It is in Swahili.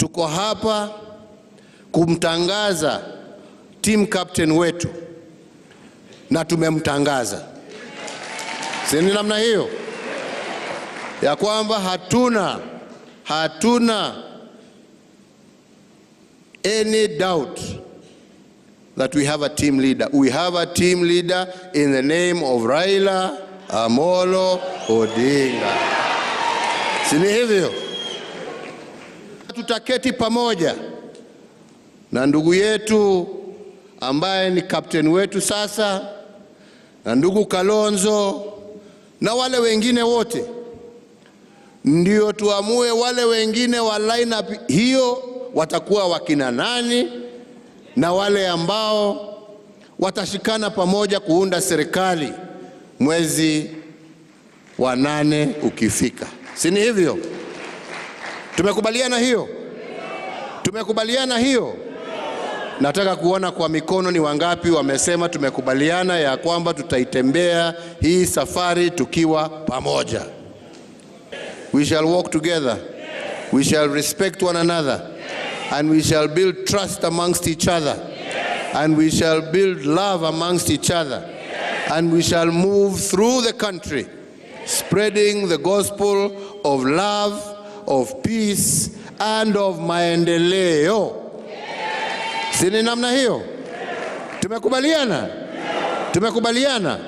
tuko hapa kumtangaza team captain wetu, na tumemtangaza. Si ni namna hiyo ya kwamba hatuna any doubt that we have a team leader. We have a team leader in the name of Raila Amolo Odinga. Si ni hivyo? Tutaketi pamoja na ndugu yetu ambaye ni captain wetu sasa, na ndugu Kalonzo na wale wengine wote, ndio tuamue wale wengine wa lineup hiyo watakuwa wakina nani, na wale ambao watashikana pamoja kuunda serikali mwezi wa 8 ukifika. Si ni hivyo? Tumekubaliana hiyo? Tumekubaliana hiyo? Nataka kuona kwa mikono ni wangapi wamesema tumekubaliana ya kwamba tutaitembea hii safari tukiwa pamoja. We shall walk together. We shall respect one another. And we shall build trust amongst each other. And we shall build love amongst each other. And we shall move through the country spreading the gospel of love, of peace, and of maendeleo. Si ni namna hiyo? Tumekubaliana? Tumekubaliana?